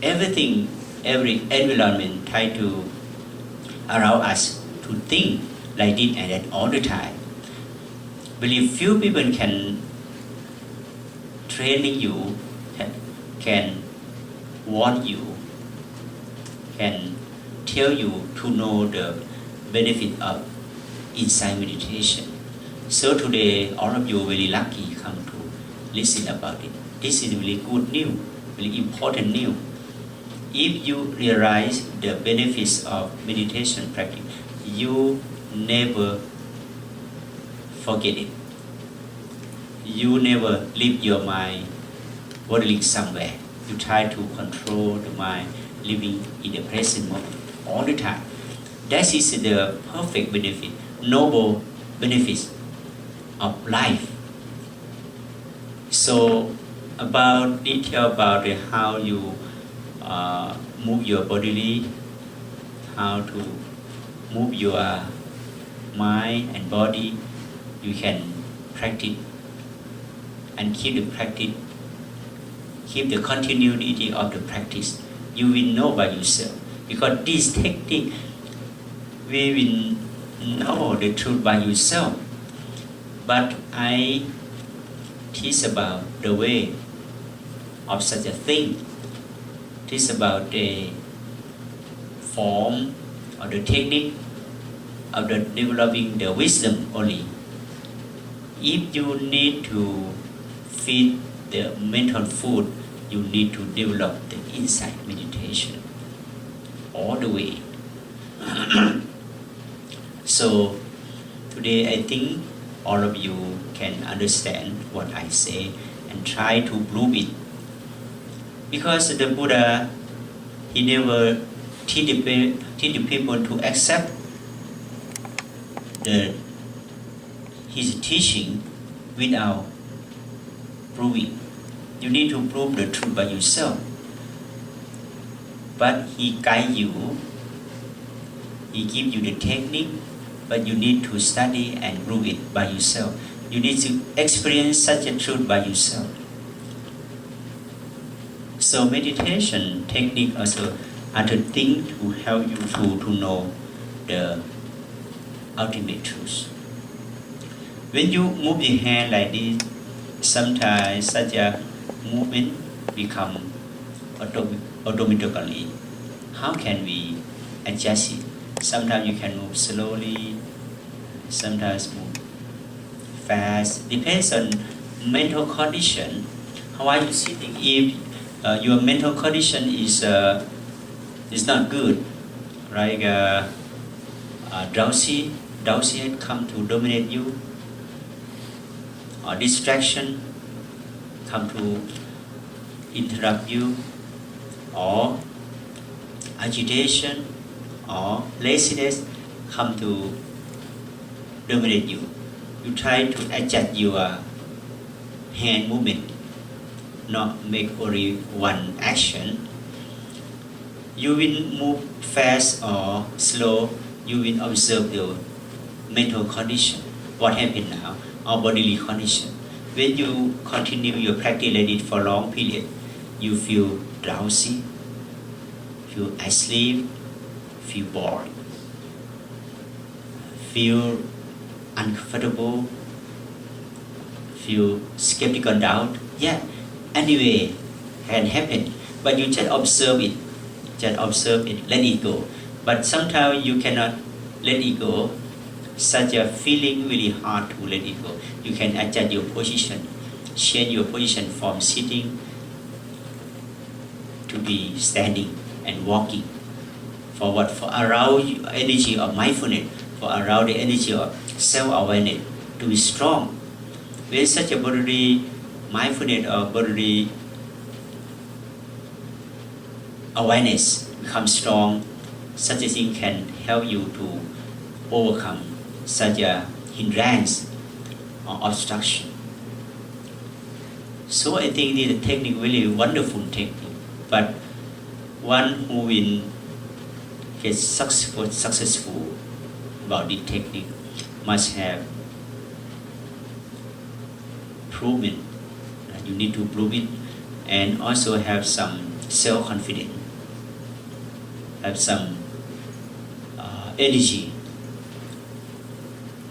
everything, every environment try to allow us to think like this and that all the time. Believe few people can training you, can warn you, can tell you to know the benefit of insight meditation. So today, all of you very lucky come to listen about it. This is really good news, really important news. If you realize the benefits of meditation practice, you never forget it. You never leave your mind wandering somewhere. You try to control the mind, living in the present moment all the time. That is the perfect benefit, noble benefits of life. So, about detail about how you move your body, how to move your mind and body, you can practice and keep the practice, keep the continuity of the practice. You will know by yourself, because this technique, we will know the truth by yourself. But I teach about the way of such a thing. Teach about the form or the technique of the developing the wisdom only. If you need to feed the mental food, you need to develop the insight meditation all the way. So today I think all of you can understand what I say and try to prove it. Because the Buddha, he never teach the people to accept his teaching without proving. You need to prove the truth by yourself. But he guide you, he give you the technique, but you need to study and prove it by yourself. You need to experience such a truth by yourself. So meditation technique also are the thing to help you to know the ultimate truth. When you move the hand like this, sometimes such a movement become automatically. How can we adjust it? Sometimes you can move slowly, sometimes move fast. Depends on mental condition. How are you sitting? If your mental condition is not good, like drowsy come to dominate you, or distraction come to interrupt you, or agitation or laziness come to dominate you. You try to adjust your hand movement, not make only one action. You will move fast or slow, you will observe the mental condition. What happened now? Our bodily condition. When you continue your practice like it for a long period, you feel drowsy, feel asleep, feel bored, feel uncomfortable, feel skeptical doubt. Yeah, anyway, can happen. But you just observe it. Just observe it, let it go. But sometimes you cannot let it go. Such a feeling really hard to let it go. You can adjust your position, change your position from sitting to be standing and walking. For what? For arouse energy of mindfulness, for arouse the energy of self-awareness to be strong. When such a bodily mindfulness or bodily awareness becomes strong, such a thing can help you to overcome such a hindrance or obstruction. So I think this technique really wonderful technique, but one who will get successful about this technique must have proven. You need to prove it, and also have some self-confidence, have some energy,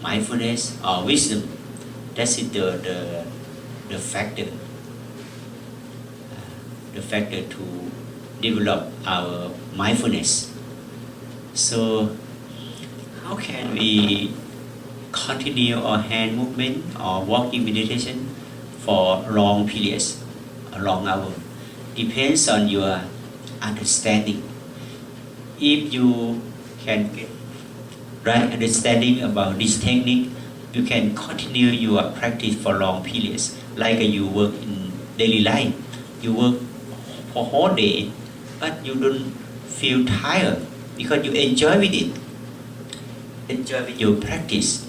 mindfulness or wisdom. That's the factor, to develop our mindfulness. So how can we continue our hand movement or walking meditation for long periods, a long hour? Depends on your understanding. If you can get right understanding about this technique, you can continue your practice for long periods. Like you work in daily life, you work for whole day, but you don't feel tired because you enjoy with it. Enjoy with your practice.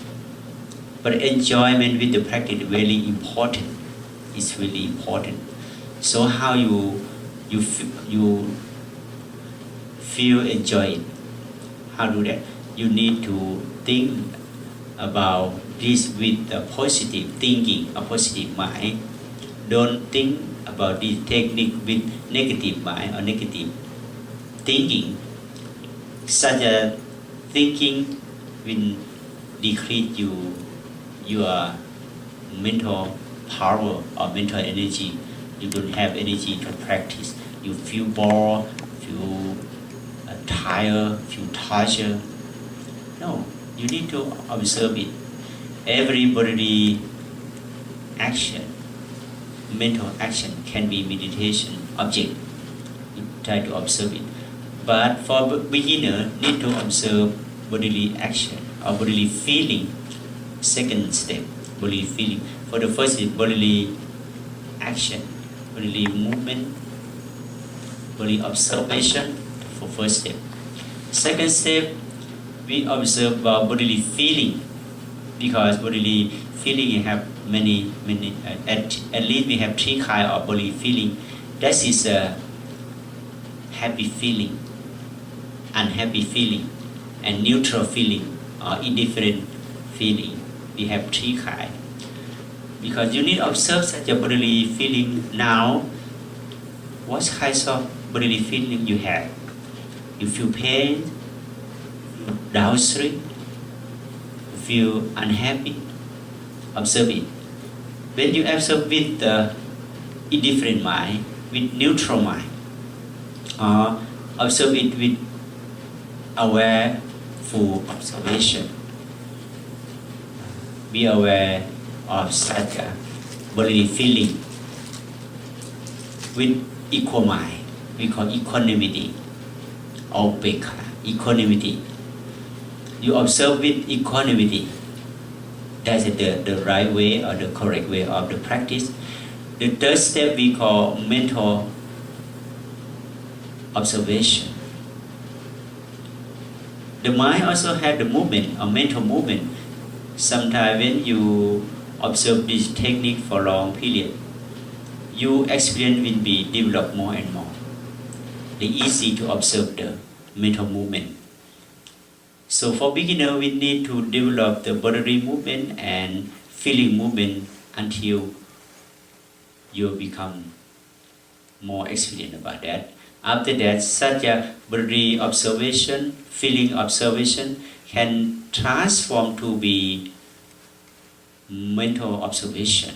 But enjoyment with the practice is really important. It's really important. So how you feel enjoy it? How do that? You need to think about this with a positive thinking, a positive mind. Don't think about this technique with negative mind or negative thinking. Such a thinking will decrease your mental power or mental energy. You don't have energy to practice. You feel bored, feel tired, feel tortured. No, you need to observe it. Every bodily action, mental action can be meditation object. You try to observe it. But for beginner, need to observe bodily action or bodily feeling. Second step, bodily feeling. For the first is bodily action, bodily movement, bodily observation for first step. Second step, we observe bodily feeling, because bodily feeling have many at least we have three kinds of bodily feeling. That is a happy feeling, unhappy feeling, and neutral feeling or indifferent feeling. We have three kinds. Because you need to observe such a bodily feeling now. What kinds of bodily feeling you have? You feel pain, down stream, you feel unhappy. Observe it. When you observe with the indifferent mind, with neutral mind, or observe it with aware, full observation. Be aware of such a bodily feeling with equal mind. We call equanimity or equanimity. You observe with equanimity. That's the right way or the correct way of the practice. The third step we call mental observation. The mind also has the movement or mental movement. Sometimes when you observe this technique for long period, your experience will be developed more and more. It's easy to observe the mental movement. So for beginner, we need to develop the bodily movement and feeling movement until you become more experienced about that. After that, such a bodily observation, feeling observation can transform to be mental observation,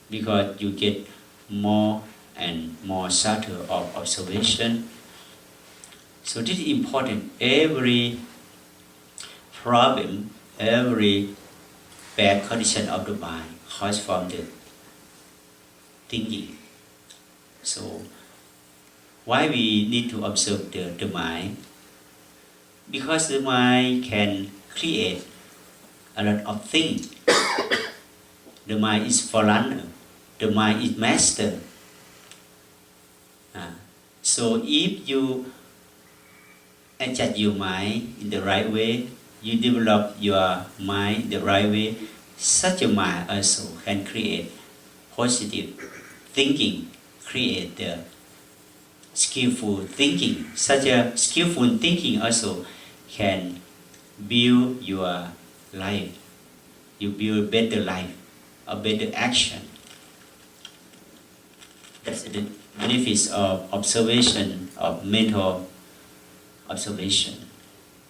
because you get more and more subtle of observation. So this is important. Every problem, every bad condition of the mind comes from the thinking. So why we need to observe the mind? Because the mind can create a lot of things. The mind is forerunner. The mind is master. So if you adjust your mind in the right way, you develop your mind the right way, such a mind also can create positive thinking, create the skillful thinking. Such a skillful thinking also can build your life. You build a better life, a better action. That's benefits of observation, of mental observation.